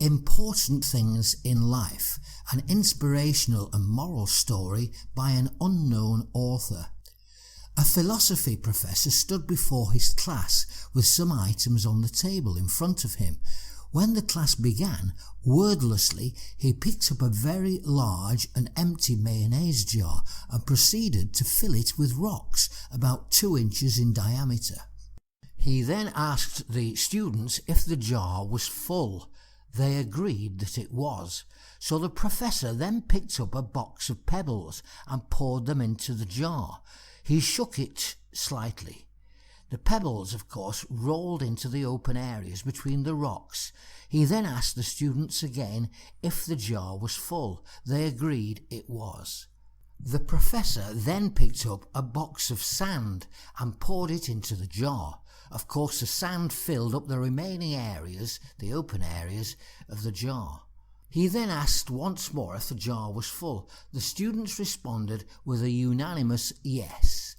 Important Things in Life, an inspirational and moral story by an unknown author. A philosophy professor stood before his class with some items on the table in front of him. When the class began, wordlessly he picked up a very large and empty mayonnaise jar and proceeded to fill it with rocks about 2 inches in diameter. He then asked the students if the jar was full. They agreed that it was, so the professor then picked up a box of pebbles and poured them into the jar. He shook it slightly. The pebbles, of course, rolled into the open areas between the rocks. He then asked the students again if the jar was full. They agreed it was. The professor then picked up a box of sand and poured it into the jar. Of course, the sand filled up the remaining areas, the open areas, of the jar. He then asked once more if the jar was full. The students responded with a unanimous yes.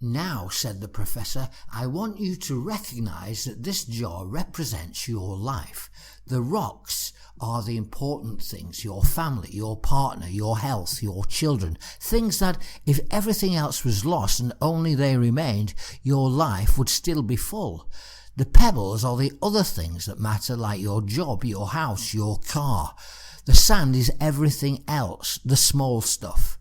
"Now," said the professor, "I want you to recognize that this jar represents your life. The rocks are the important things, your family, your partner, your health, your children, things that, if everything else was lost and only they remained, your life would still be full. The pebbles are the other things that matter, like your job, your house, your car. The sand is everything else, the small stuff.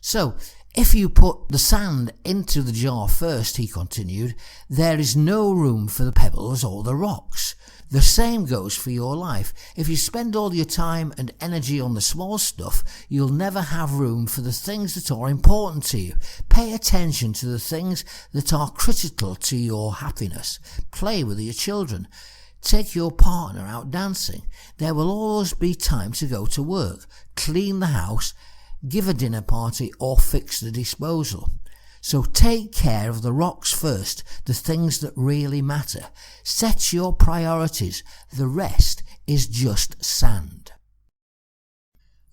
So, if you put the sand into the jar first," he continued, "there is no room for the pebbles or the rocks. The same goes for your life. If you spend all your time and energy on the small stuff, you'll never have room for the things that are important to you. Pay attention to the things that are critical to your happiness. Play with your children. Take your partner out dancing. There will always be time to go to work, clean the house, give a dinner party, or fix the disposal. So take care of the rocks first, the things that really matter. Set your priorities. The rest is just sand."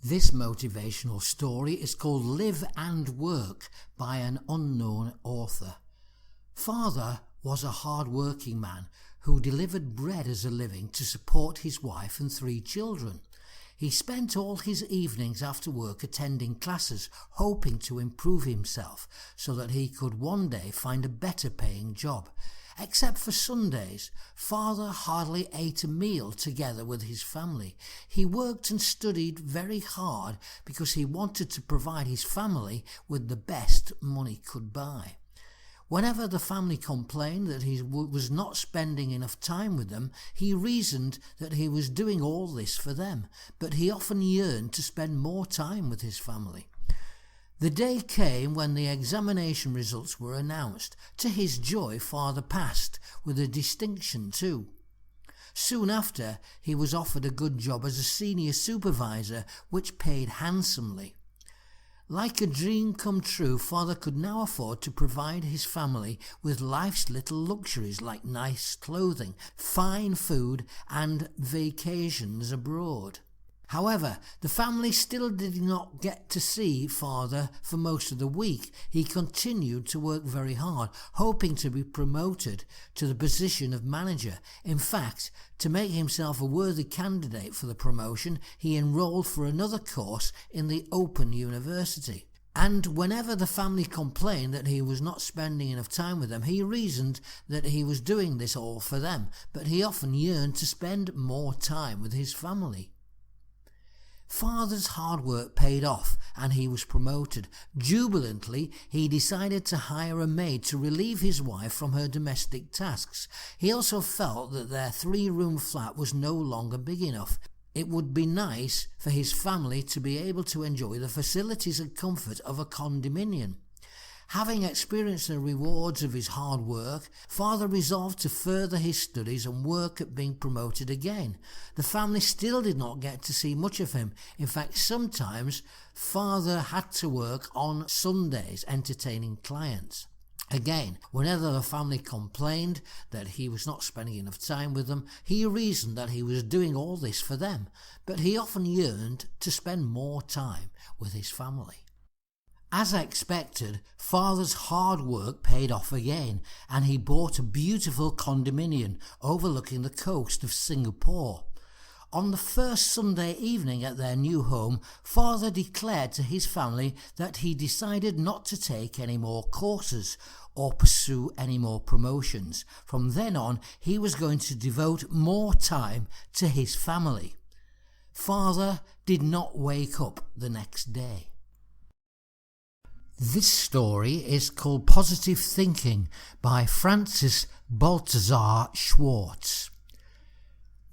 This motivational story is called Live and Work by an unknown author. Father was a hard-working man who delivered bread as a living to support his wife and 3 children. He spent all his evenings after work attending classes, hoping to improve himself so that he could one day find a better paying job. Except for Sundays, Father hardly ate a meal together with his family. He worked and studied very hard because he wanted to provide his family with the best money could buy. Whenever the family complained that he was not spending enough time with them, he reasoned that he was doing all this for them, but he often yearned to spend more time with his family. The day came when the examination results were announced. To his joy, Father passed, with a distinction too. Soon after, he was offered a good job as a senior supervisor, which paid handsomely. Like a dream come true, Father could now afford to provide his family with life's little luxuries like nice clothing, fine food, and vacations abroad. However, the family still did not get to see Father for most of the week. He continued to work very hard, hoping to be promoted to the position of manager. In fact, to make himself a worthy candidate for the promotion, he enrolled for another course in the Open University. And whenever the family complained that he was not spending enough time with them, he reasoned that he was doing this all for them, but he often yearned to spend more time with his family. Father's hard work paid off and he was promoted. Jubilantly, he decided to hire a maid to relieve his wife from her domestic tasks. He also felt that their 3-room flat was no longer big enough. It would be nice for his family to be able to enjoy the facilities and comfort of a condominium. Having experienced the rewards of his hard work, Father resolved to further his studies and work at being promoted again. The family still did not get to see much of him. In fact, sometimes Father had to work on Sundays entertaining clients. Again, whenever the family complained that he was not spending enough time with them, he reasoned that he was doing all this for them, but he often yearned to spend more time with his family. As expected, Father's hard work paid off again, and he bought a beautiful condominium overlooking the coast of Singapore. On the first Sunday evening at their new home, Father declared to his family that he decided not to take any more courses or pursue any more promotions. From then on, he was going to devote more time to his family. Father did not wake up the next day. This story is called Positive Thinking by Francis Balthazar Schwartz.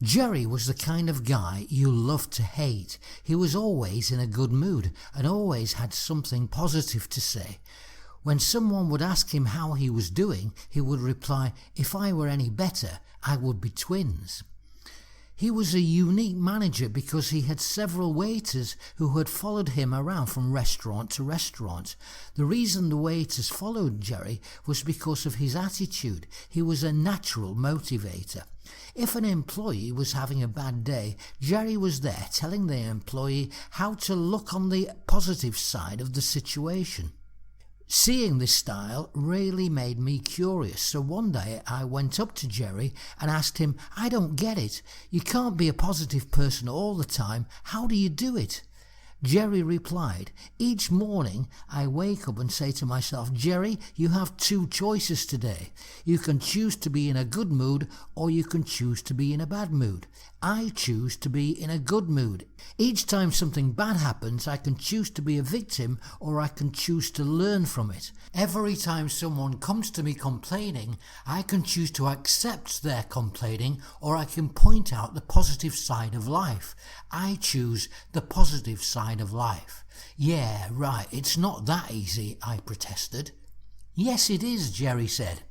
Jerry was the kind of guy you loved to hate. He was always in a good mood and always had something positive to say. When someone would ask him how he was doing, he would reply, "If I were any better, I would be twins." He was a unique manager because he had several waiters who had followed him around from restaurant to restaurant. The reason the waiters followed Jerry was because of his attitude. He was a natural motivator. If an employee was having a bad day, Jerry was there telling the employee how to look on the positive side of the situation. Seeing this style really made me curious, so one day I went up to Jerry and asked him, "I don't get it. You can't be a positive person all the time. How do you do it?" Jerry replied, "Each morning I wake up and say to myself, Jerry, you have two choices today. You can choose to be in a good mood or you can choose to be in a bad mood. I choose to be in a good mood. Each time something bad happens, I can choose to be a victim or I can choose to learn from it. Every time someone comes to me complaining, I can choose to accept their complaining or I can point out the positive side of life. I choose the positive side of life." "Yeah, right, it's not that easy," I protested. "Yes, it is," Jerry said.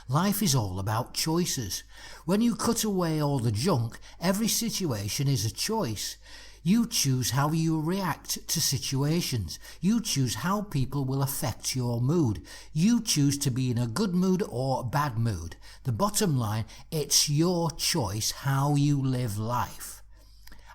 "Life is all about choices. When you cut away all the junk, every situation is a choice. You choose how you react to situations. You choose how people will affect your mood. You choose to be in a good mood or a bad mood. The bottom line, it's your choice how you live life."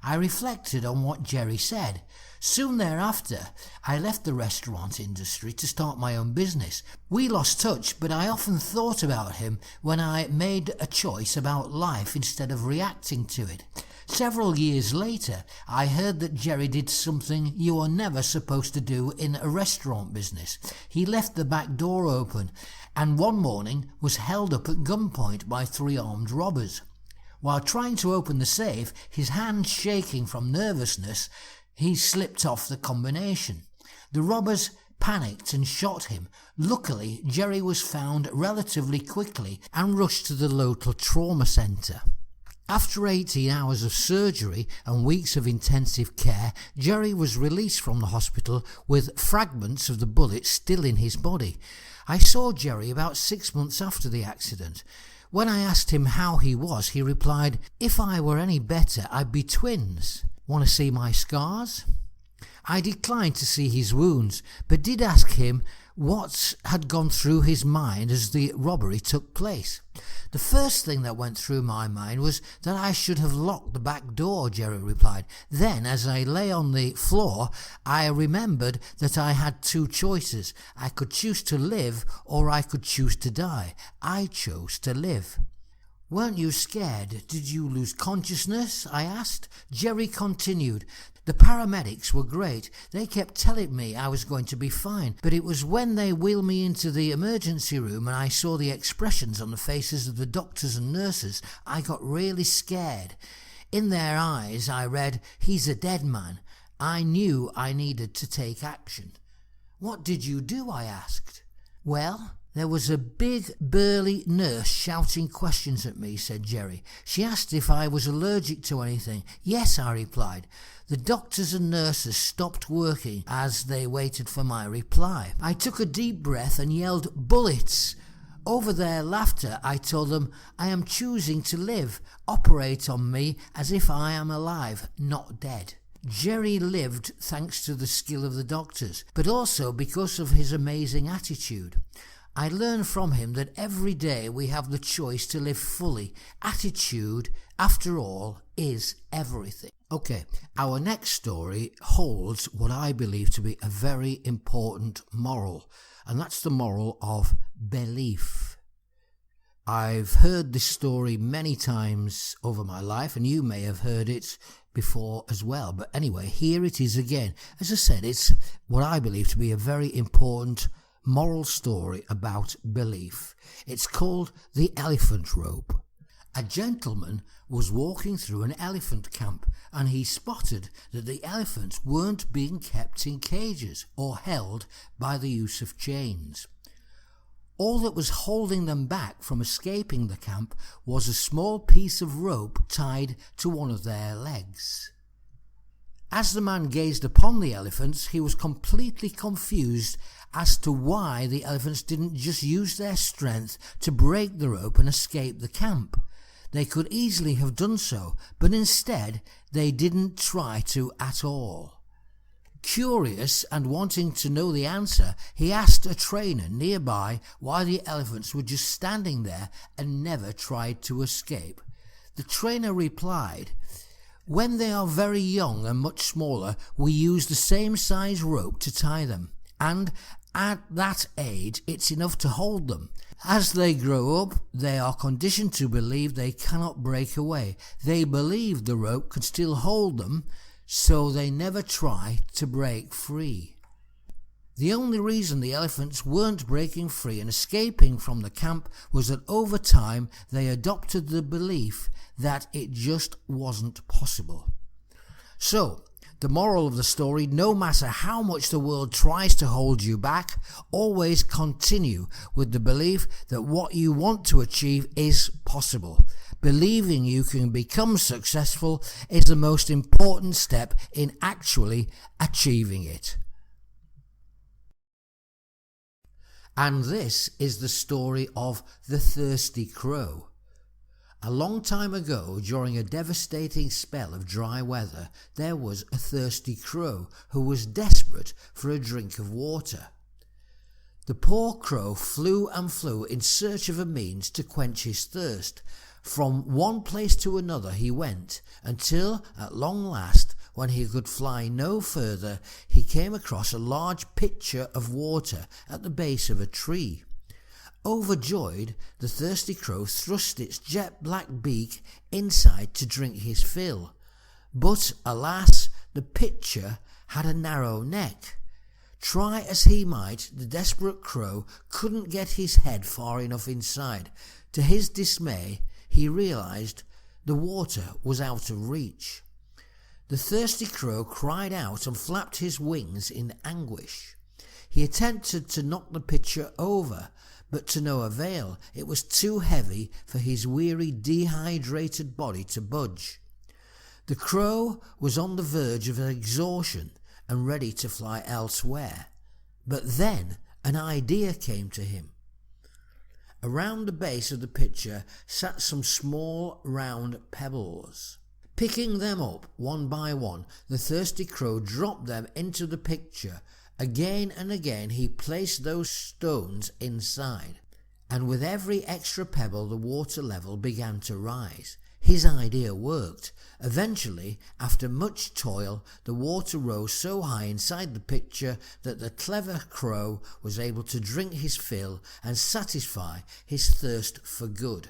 I reflected on what Jerry said. Soon thereafter, I left the restaurant industry to start my own business. We lost touch, but I often thought about him when I made a choice about life instead of reacting to it. Several years later, I heard that Jerry did something you are never supposed to do in a restaurant business. He left the back door open and one morning was held up at gunpoint by 3 armed robbers. While trying to open the safe, his hands shaking from nervousness, he slipped off the combination. The robbers panicked and shot him. Luckily, Jerry was found relatively quickly and rushed to the local trauma centre. After 18 hours of surgery and weeks of intensive care, Jerry was released from the hospital with fragments of the bullet still in his body. I saw Jerry about 6 months after the accident. When I asked him how he was, he replied, "If I were any better, I'd be twins. Want to see my scars?" I declined to see his wounds, but did ask him what had gone through his mind as the robbery took place. "The first thing that went through my mind was that I should have locked the back door," Jerry replied. "Then, as I lay on the floor, I remembered that I had two choices. I could choose to live or I could choose to die. I chose to live." "Weren't you scared? Did you lose consciousness?" I asked. Jerry continued, "The paramedics were great. They kept telling me I was going to be fine, but it was when they wheeled me into the emergency room and I saw the expressions on the faces of the doctors and nurses, I got really scared. In their eyes I read, 'He's a dead man.' I knew I needed to take action." "What did you do?" I asked. "Well, there was a big, burly nurse shouting questions at me," said Jerry. "She asked if I was allergic to anything. 'Yes,' I replied. The doctors and nurses stopped working as they waited for my reply. I took a deep breath and yelled, 'Bullets!' Over their laughter, I told them, 'I am choosing to live. Operate on me as if I am alive, not dead.' Jerry lived thanks to the skill of the doctors, but also because of his amazing attitude. I learned from him that every day we have the choice to live fully. Attitude, after all, is everything. Okay, our next story holds what I believe to be a very important moral, and that's the moral of belief. I've heard this story many times over my life, and you may have heard it before as well. But anyway, here it is again. As I said, it's what I believe to be a very important moral story about belief. It's called The Elephant Rope. A gentleman was walking through an elephant camp, and he spotted that the elephants weren't being kept in cages or held by the use of chains. All that was holding them back from escaping the camp was a small piece of rope tied to one of their legs. As the man gazed upon the elephants, he was completely confused as to why the elephants didn't just use their strength to break the rope and escape the camp. They could easily have done so, but instead they didn't try to at all. Curious and wanting to know the answer, he asked a trainer nearby why the elephants were just standing there and never tried to escape. The trainer replied, "When they are very young and much smaller, we use the same size rope to tie them, and at that age it's enough to hold them. As they grow up, they are conditioned to believe they cannot break away. They believe the rope can still hold them, so they never try to break free." The only reason the elephants weren't breaking free and escaping from the camp was that over time they adopted the belief that it just wasn't possible. So, the moral of the story: no matter how much the world tries to hold you back, always continue with the belief that what you want to achieve is possible. Believing you can become successful is the most important step in actually achieving it. And this is the story of the thirsty crow. A long time ago, during a devastating spell of dry weather, there was a thirsty crow who was desperate for a drink of water. The poor crow flew and flew in search of a means to quench his thirst. From one place to another he went, until at long last, when he could fly no further, he came across a large pitcher of water at the base of a tree. Overjoyed, the thirsty crow thrust its jet-black beak inside to drink his fill. But, alas, the pitcher had a narrow neck. Try as he might, the desperate crow couldn't get his head far enough inside. To his dismay, he realized the water was out of reach. The thirsty crow cried out and flapped his wings in anguish. He attempted to knock the pitcher over, but to no avail. It was too heavy for his weary, dehydrated body to budge. The crow was on the verge of exhaustion and ready to fly elsewhere. But then an idea came to him. Around the base of the pitcher sat some small round pebbles. Picking them up one by one, the thirsty crow dropped them into the pitcher. Again and again he placed those stones inside, and with every extra pebble the water level began to rise. His idea worked. Eventually, after much toil, the water rose so high inside the pitcher that the clever crow was able to drink his fill and satisfy his thirst for good.